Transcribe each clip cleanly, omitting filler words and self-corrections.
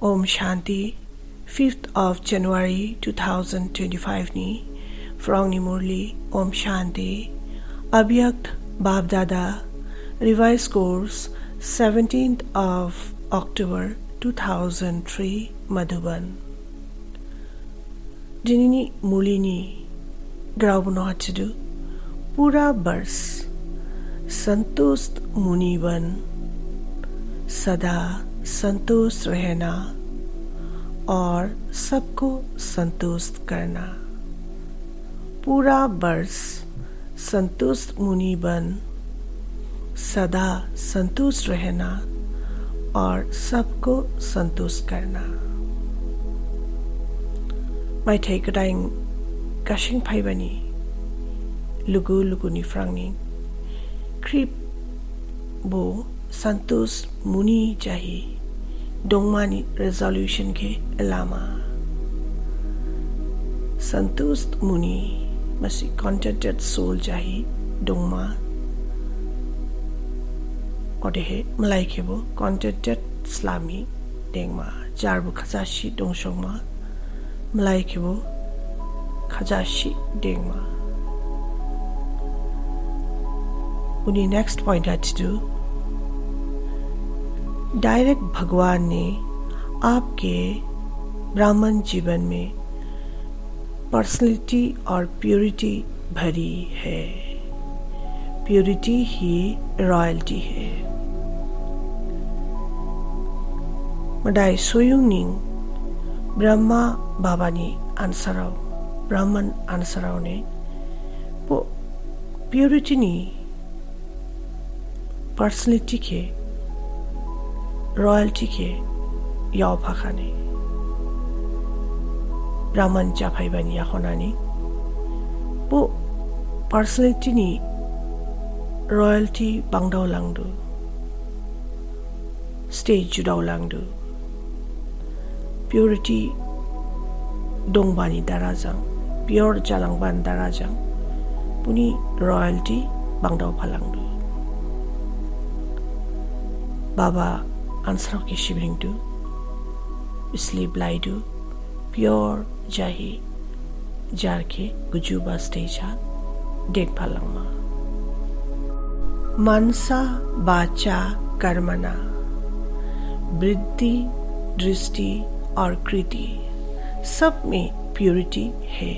Om Shanti 5th of January 2025 ni Frongni Murli Om Shanti Abhyakt Babdada Revised Course 17th of October 2003 Madhuban Jinini Mulini Graubuno Hachadu Pura Bars संतुष्ट मुनि बन सदा संतुष्ट रहना और सबको संतुष्ट करना। पूरा वर्ष संतुष्ट मुनि बन सदा संतुष्ट रहना और सबको संतुष्ट करना। Mai thai kadaing kashing phaibani lugu lugu ni frangni Krip bo santos muni jahi dongmani resolution ke alama santos muni masi contented soul jahi dongma odehe malai khebo contented slami dengma jarbu khajashi dongshongma malai khebo khajashi dengma उन्हीं next point है to direct भगवान ने आपके ब्राह्मण जीवन में personality और purity भरी है। प्योरिटी ही रॉयल्टी है। मदाई सोयुंगनिंग ब्रह्मा बाबा ने आंसराव ब्राह्मण आंसराव ने वो प्योरिटी नहीं पर्सनैलिटी के रॉयल्टी के याव भाखाने ब्राह्मण जाफाई बनी याखोनानी वो पर्सनैलिटी नी रॉयल्टी बांगदाव लांगदु स्टेज जुदाव लांगदु प्योरिटी दंगबानी दाराजां प्योर जालांगबान दाराजां पुनी royalty बांगदाव फालांगदु Baba answer ke shivering do sleep lie do pure jahi jar ke gujuba stage ha dekh phalangma mansa bacha karmana वृद्धि दृष्टि और कृति सब में प्योरिटी है।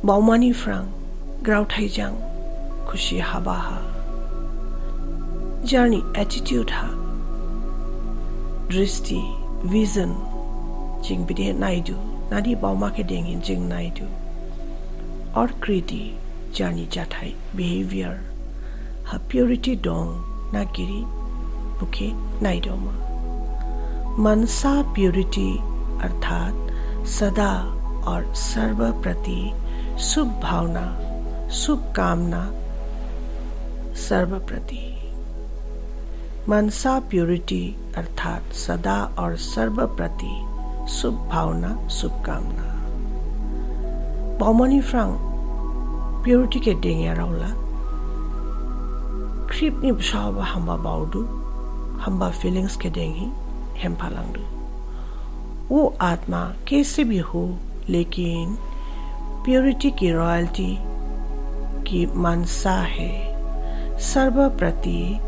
बाउमानी फ्रांग ग्राउठाइजांग खुशी हबाहा जर्नी एटीट्यूड हा दृष्टि विजन जिंग बिदे नाइडू नादी बाउमा के देंगे जिंग नाइडू और कृति जर्नी जाथाई बिहेवियर हा प्योरिटी डोंग नागिरी बुके नाइडोमा मनसा प्योरिटी अर्थात सदा और सर्व प्रति शुभ भावना शुभ कामना सर्व प्रति मनसा प्योरिटी अर्थात सदा और सर्व प्रति शुभ भावना शुभ कामना बाउमनी फ्रांग प्योरिटी के डेंगे राउला क्रीप नि बसाव हम्बा बाउडू हम्बा फीलिंग्स के डेंगी हम फालांगदू वो आत्मा कैसे भी हो लेकिन प्योरिटी की रॉयल्टी की मनसा है सर्व प्रति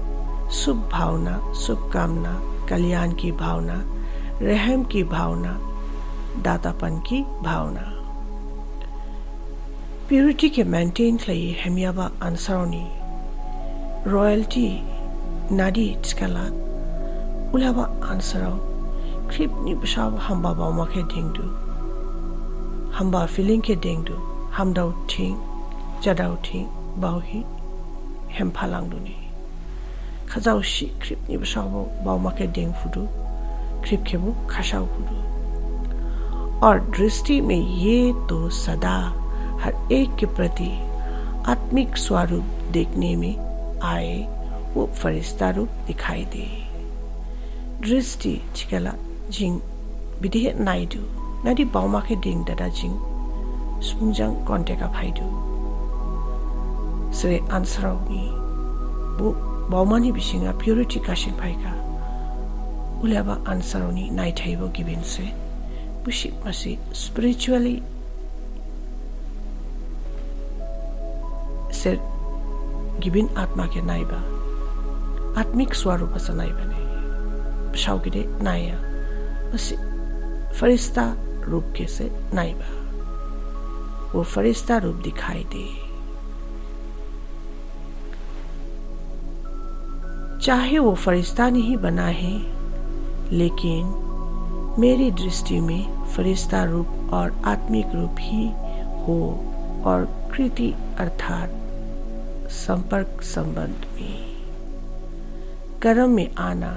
शुभ भावना शुभ कामना कल्याण की भावना रहम की भावना दातापन की भावना प्योरिटी के मेंटेन लिए हमियाबा अंसरोनी रॉयल्टी नाडी चकला उलाबा अंसरो क्रिप नि बसाव हम्बा बाउमा के दिंगदू हम्बा फीलिंग के दिंगदू हमदाउ थिंग जदाउ थिंग बाउही हम फालांगदुनी खजाउ शी क्रिप नि बसाव बाउमा के दिंग फुदू क्रिप केबू खशाउ फुदू और दृष्टि में ये तो सदा हर एक के प्रति आत्मिक स्वरूप देखने में आए वो फरिश्ता रूप दिखाई दे दृष्टि चिकला जिंग बिदे नाइडू नादी बाउमा के दिंग दादा जिंग सुंजंग कॉन्टेक्ट फाइडू सरे आंसराउनी वो बाउमानी बिसिंगा purity काशिंग फाइका ulaba ansaroni nai thaibo gibin se bushi masi spiritually से गिबिन आत्मा के नाइबा आत्मिक स्वरूप से नाइबा ने शाउगिरे नाया बस फरिश्ता रूप के से नाइबा वो फरिश्ता रूप दिखाई दे। चाहे वो फरिश्ता नहीं बना है, लेकिन मेरी दृष्टि में फरिश्ता रूप और आत्मिक रूप ही हो और कृति अर्थात संपर्क संबंध में कर्म में आना,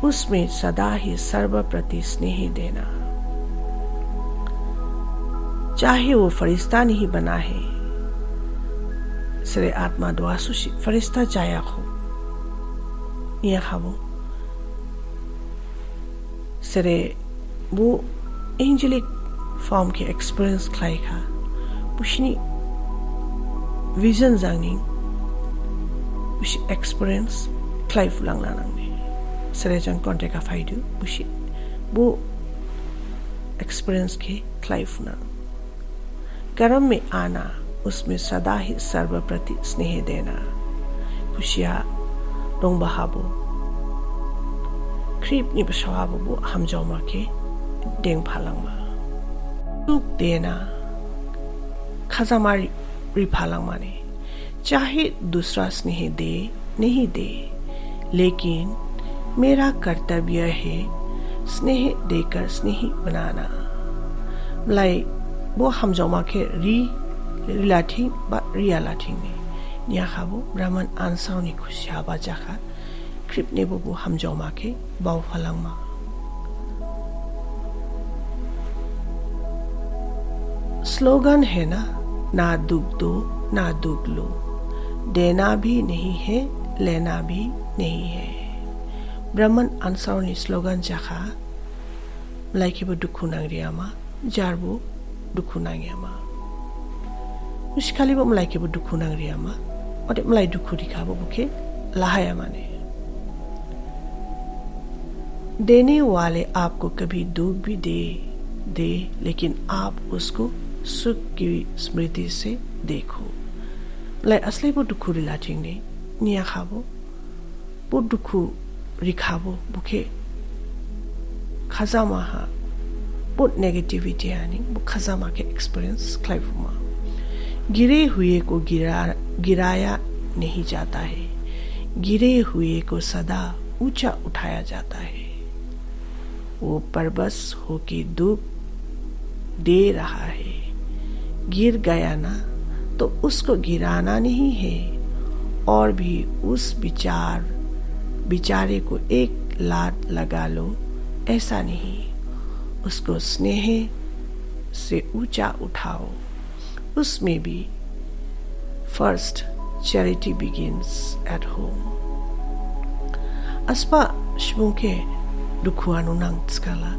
उसमें सदा ही सर्वप्रति स्नेह देना। चाहे वो फरिश्ता नहीं बना है, सिरे आत्मा द्वासुशी फरिश्ता जाया हो या खाबो सिरे वो एंजेलिक फॉर्म के एक्सपीरियंस खाएगा पुष्णी विजन जांगनी पुष् एक्सपीरियंस खाई फुलांगला नांगने सिरे जंग कॉन्टेक्ट फाइडू पुष्णी वो एक्सपीरियंस के खाई फुना कर्म में आना, उसमें सदा ही सर्वप्रति स्नेह देना। खुशिया डोंग बहाबो क्रीप नि बशवाबो बो हम जौमा के डेंग फालांगमा सुख देना खजामारी रिफालांगमा ने चाहे दूसरा स्नेह दे नहीं दे, लेकिन मेरा कर्तव्य है स्नेह देकर स्नेही बनाना। लाई वो हम जौमा के रिलाथिंग बा रियालाथिंग ने निया खाबो ब्राह्मण आनसावनी खुशिया बाजाखा क्रिपने बो हम जौमा के बाव फलांगमा स्लोगन है ना दुख दो ना दुख लो, देना भी नहीं है लेना भी नहीं है। ब्राह्मण आनसावनी स्लोगन जाखा लाइकी बो दुखु नांगरियामा जारबो दुखु नांगियामा मुश्किल मलाई के दुखु नांगरियामा और मलाई दुखु दिखाबो बुके लाहाया माने। देने वाले आपको कभी दुख भी दे लेकिन आप उसको सुख की स्मृति से देखो। लाई असली वो दुखु रिलाचिंग ने निया खाबो वो दुखु रिखाबो बुके खजामा हा वो नेगेटिविटी आनी वो खजामा के एक्सपीरियंस क्लाइफुमा गिरे हुए को गिराया नहीं जाता है, गिरे हुए को सदा ऊंचा उठाया जाता है। वो परबस होके दुख दे रहा है, गिर गया ना तो उसको गिराना नहीं है और भी उस बेचारे को एक लात लगा लो, ऐसा नहीं। उसको स्नेह से ऊंचा उठाओ। उसमें भी first charity begins at home. अस्पा शमुके दुखुआनु नांगस्काला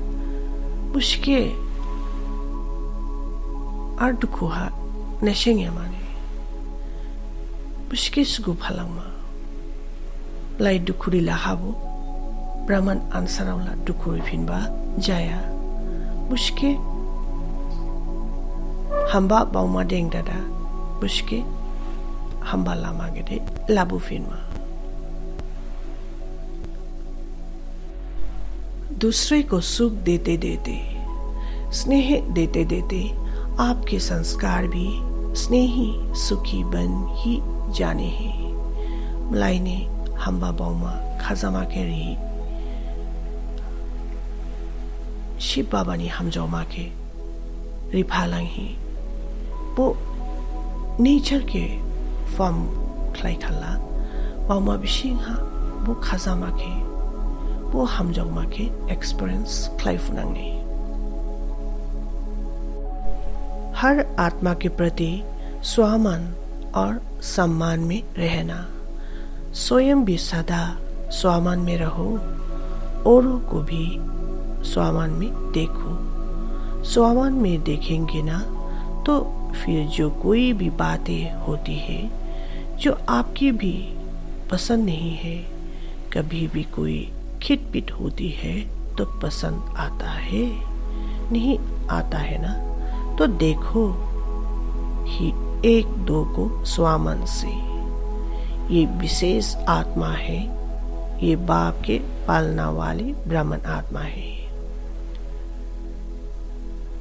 बुशके आर दुखुहा नेशेंगे माने बुशके सुगु फालांगमा लाई दुखुरी लाहाबो ब्राह्मण आनसारावला दुखुरी फिनबा जाया बुशके हम्बा बाउमा डेंग दादा बुशके हम्बा लामा गेदे लाबु फिनमा। दूसरे को सुख देते देते स्नेह देते देते आपके संस्कार भी स्नेही सुखी बन ही जाने हैं। मलाई ने हम्बा बाउमा खजामा के रही शिव बाबा ने हम जौमा के रिफालांग ही वो नेचर के फॉर्म खलाई खला बाउमा बिशिंहा वो खजामा के वो हम जौमा के एक्सपीरियंस खलाई फुनांगे। हर आत्मा के प्रति स्वामान और सम्मान में रहना, स्वयं भी सदा स्वामान में रहो, औरों को भी स्वामान में देखो। स्वामान में देखेंगे ना तो फिर जो कोई भी बातें होती है जो आपकी भी पसंद नहीं है, कभी भी कोई खिटपिट होती है तो पसंद आता है, नहीं आता है ना, तो देखो ही एक दो को स्वामन से। ये विशेष आत्मा है, ये बाप के पालना वाली ब्राह्मण आत्मा है।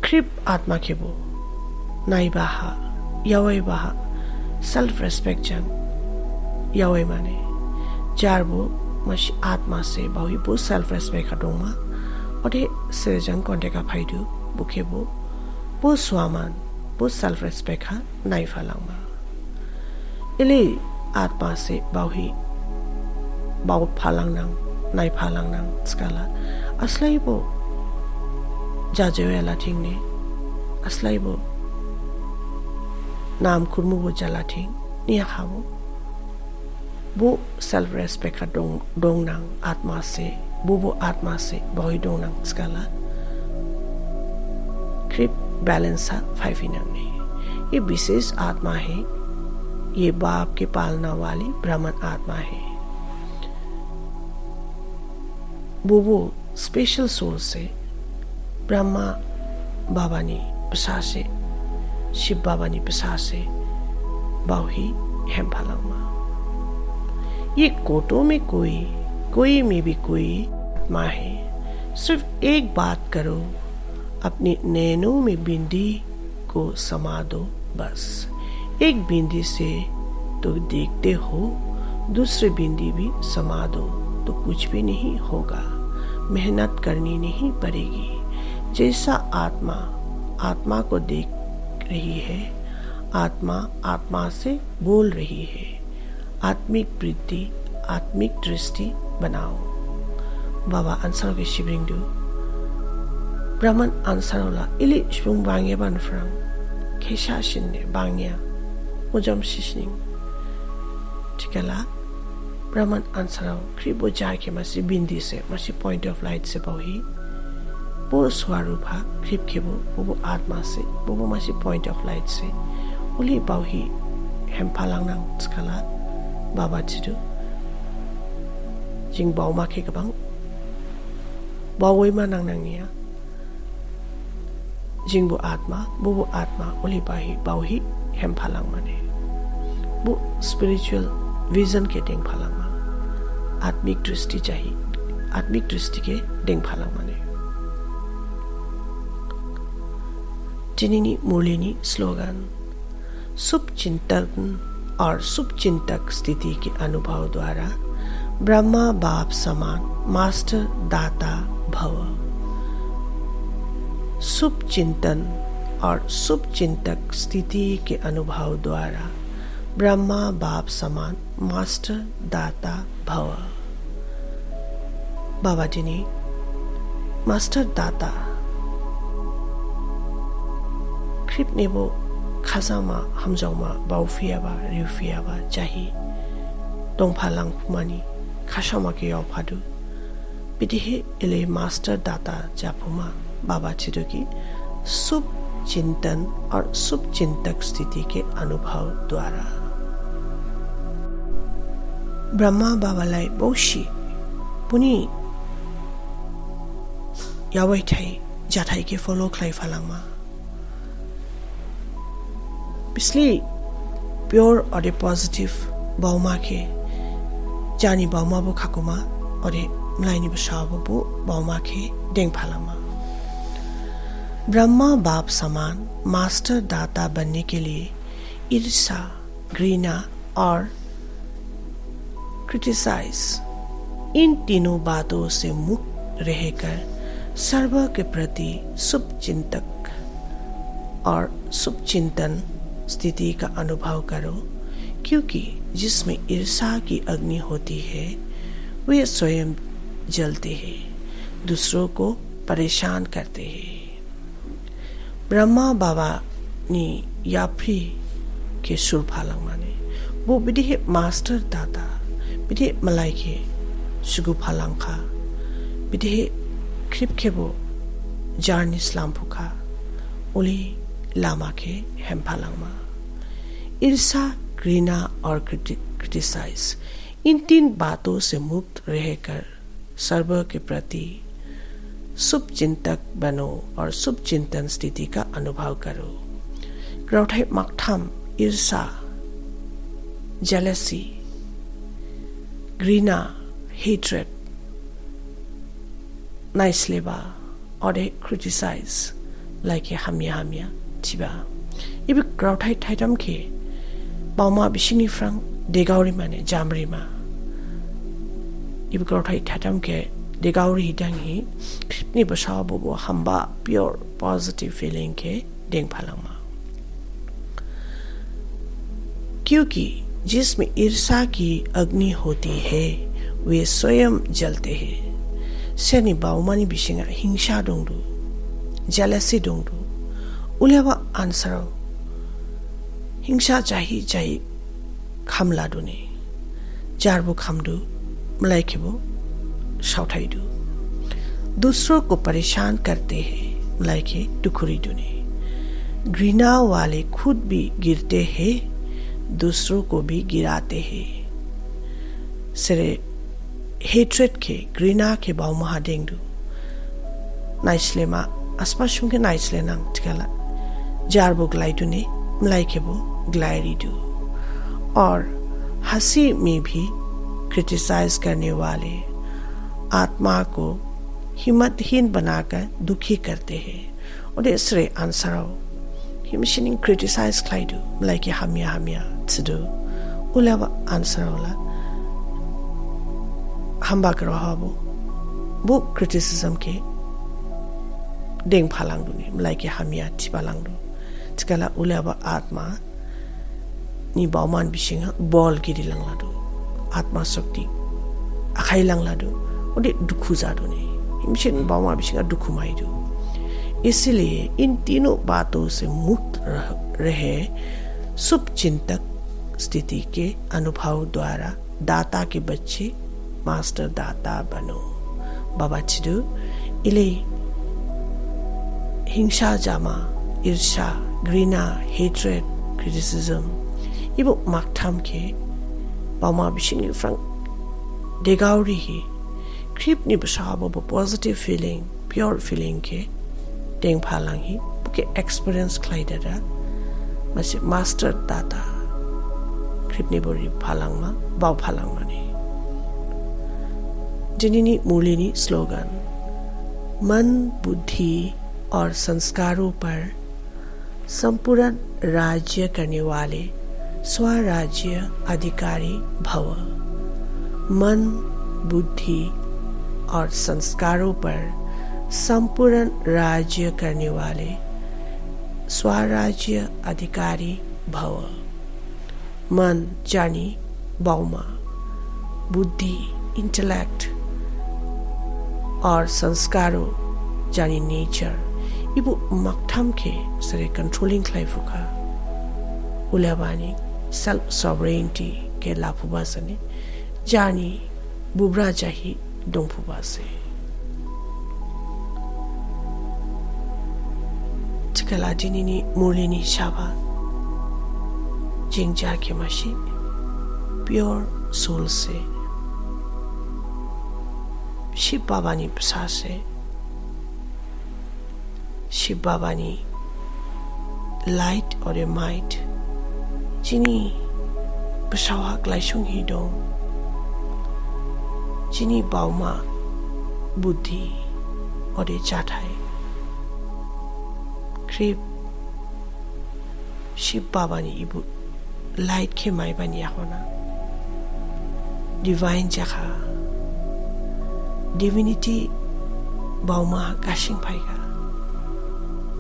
कृप आत्मा के वो नाइबाहा यावैबाहा सेल्फ रेस्पेक्ट जंग यावै माने जार वो मशी आत्मा से बहुई वो सेल्फ रेस्पेक्ट हटोंगा और ये सेजंग कॉन्टेक्ट फाइडू बुके वो स्वामान वो सेल्फ रेस्पेक्ट हा नाइ फालांगा इले आत्मा से बहुई बाउ फालांगनांग नाइ फालांगनांग स्काला असलाई वो जाजेवेला थिंगने असलाई वो नाम खुरमु वो जला थिंग निया खावो वो सेल्फ रेस्पेक्ट का डोंगनांग आत्मा से वो आत्मा से बहुई डोंगनांग स्काला क्रिप बैलेंस हा फाइफिनंग ने ये विशेष आत्मा है, ये बाप के पालना वाली ब्राह्मण आत्मा है। वो स्पेशल सोल से ब्रह्मा बाबा ने प्रसाद से शिव बाबा ने प्रसाद से बाही हेम फालांगा। ये कोटों में कोई में भी कोई आत्मा है। सिर्फ एक बात करो, अपने नैनों में बिंदी को समा दो बस। एक बिंदी से तो देखते हो, दूसरी बिंदी भी समा दो तो कुछ भी नहीं होगा, मेहनत करनी नहीं पड़ेगी। जैसा आत्मा को देख रही है, आत्मा आत्मा से बोल रही है। आत्मिक वृद्धि, आत्मिक दृष्टि बनाओ। बाबा आंसर के शिवरिंग दो ब्राह्मण आंसर होला इली शुंग बांगे बन फ्रंग खेशा शिन्ने बांग्या मुजम शिशनिंग ठिकला ब्राह्मण आंसर हो क्रिबो जाके मसी बिंदी से मसी पॉइंट ऑफ लाइट से बहुई वो स्वरूप हा क्रिप के वो आत्मा से वो मसी पॉइंट ऑफ लाइट से उली बहुई हम फालांगना स्कला बाबा चिदु जिंग बाउ मा के गबां बावै मा नांनांगिया जिंग वो आत्मा उली बाही हम फालांग माने वो स्पिरिचुअल विजन के डेंग फालांग मा आत्मिक दृष्टि चाहिए, आत्मिक दृष्टि के डेंग फालांग माने जिनिनी मुरलिनी स्लोगन शुभ चिंतन और शुभ चिंतक स्थिति के अनुभव द्वारा ब्रह्मा बाप समान मास्टर दाता भव। शुभ चिंतन और शुभ चिंतक स्थिति के अनुभव द्वारा ब्रह्मा बाप समान मास्टर दाता भव। बाबा जी ने मास्टर दाता कृप ने वो खाजामा हमजाउमा बाउफियाबा रिउफियाबा चाही दंफालां फुमानी खाशामा के यावफादु बिदिहे इले मास्टर दाता जाफुमा बाबा चिदुकी शुभ चिंतन और शुभ चिंतक स्थिति के अनुभव द्वारा ब्रह्मा बाबालाई बौशी पुनी यावै थाई जाथाई के फॉलो खलाई फालांगमा इसलिए प्योर और पॉजिटिव बाउमा के जानी बाउमा बो खाकुमा और मलाइनी बसाव बो बाउमा के डेंग फालामा ब्रह्मा बाप समान मास्टर दाता बनने के लिए ईर्ष्या, घृणा और क्रिटिसाइज इन तीनों बातों से मुक्त रहकर सर्व के प्रति शुभ चिंतक और शुभ चिंतन स्थिति का अनुभव करो, क्योंकि जिसमें ईर्ष्या की अग्नि होती है वे स्वयं जलते हैं, दूसरों को परेशान करते हैं। ब्रह्मा बाबा ने याफ्री के सुर फालंग माने वो बिदे मास्टर दाता बिदे मलाई के सुगु फालंग खा बिदे क्रिप के वो जान इस्लाम फुका उली लामा के हेम फालंग मा ईर्ष्या, घृणा और क्रिटिसाइज इन 3 बातों से मुक्त रहकर सर्व के प्रति शुभ चिंतक बनो और शुभ चिंतन स्थिति का अनुभव करो। ग्रौठाई मकथम ईर्षा, jealousy, घृणा, hatred, naisleba, or they criticize like a hamya tiba. Ibi grauthai thaitam ke bauma bishini frang degauri mane jamri ma. Ibi grauthai thaitam ke degauri dang hi ni basha bobo hamba pure positive feeling ke deng phalang ma. क्योंकि जिसमें ईर्षा की अग्नि होती है वे स्वयं जलते हैं। सेनी बाउमानी बिशिंगा हिंसा दोंगदु, jealousy दोंगदु, उलेवा आंसर हिंसा चाही खामला दुने, जारबो खामदु, मलाइकेबो शाउथाइदु। दूसरों को परेशान करते हैं, मलाइके दुखुरी दुने। घृणा वाले खुद भी गिरते हैं, दूसरों को भी गिराते हैं। सिरे हेट्रेड के घृणा के बाउ महादेंगदु नाइस्लेमा अस्पाशुं के नाइस्ले नंग टिकला जारबो ग्लाइडुने मलाइकेबो ग्लाइरिदु। और हंसी में भी क्रिटिसाइज करने वाले आत्मा को हिम्मतहीन बनाकर दुखी करते हैं। और इसरे आंसर हिमशिनिंग क्रिटिसाइज क्लाइडु मलाइके hamya tsudu उलेवा आंसर होला हम्बा करो हाबो वो क्रिटिसिज्म के डेंग फालांगदु ने मलाइके hamya तिबालांगदु तिकला उलेवा आत्मा नि बाउमान बिसिंगा बॉल गिरि लांगलादु आत्मा शक्ति आखाइ लांगलादु ओदे दुखु जादु ने हिमशिन बाउमा बिसिंगा दुखु माइदु। इसलिए इन तीनों बातों से मुक्त रहे शुभ चिंतक स्थिति के अनुभव द्वारा दाता के बच्चे मास्टर दाता बनो। बाबा चिदु इले हिंसा जामा ईर्षा घृणा हेट्रेड क्रिटिसिज्म इबो माकथाम के बामा बिशिंग फ्रंक देगाउरी ही क्रिप नि बसाबो पॉजिटिव फीलिंग प्योर फीलिंग के डेंग फालांग ही बुके एक्सपीरियंस क्लाइडरा मसे मास्टर दाता क्रिपनी बोरी फालांग मा बाव फालांग माने जिनिनी मूलिनी स्लोगन मन बुद्धि और संस्कारों पर संपूर्ण राज्य करने वाले स्वराज्य अधिकारी भव। मन बुद्धि और संस्कारों पर संपूर्ण राज्य करने वाले स्वराज्य अधिकारी भव। मन जानी बाउमा, बुद्धि इंटेलेक्ट और संस्कारों जानी नेचर इबु मकथम के सरे कंट्रोलिंग क्लाइफुका उलेवानी सेल्फ सॉवरेनिटी के लाफुबा सने जानी बुब्रा जाही दोंफुबा से चिकला जिनिनी मूलिनी शाबा जिंगजा के मशी प्योर सोल से शिव बाबानी प्रसाद से शिव बाबानी लाइट और ए माइट जिनी बसावा ग्लाइशुंग ही दो जिनी बाउमा बुद्धि और ए चाठाई क्रिप शिव बाबानी इबु लाइट के माई बनिया होना डिवाइन जखा डिविनिटी बाउमा काशिंग पाइगा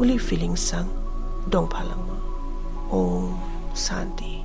उली फीलिंग संग डोंग फालंग ओम शांति।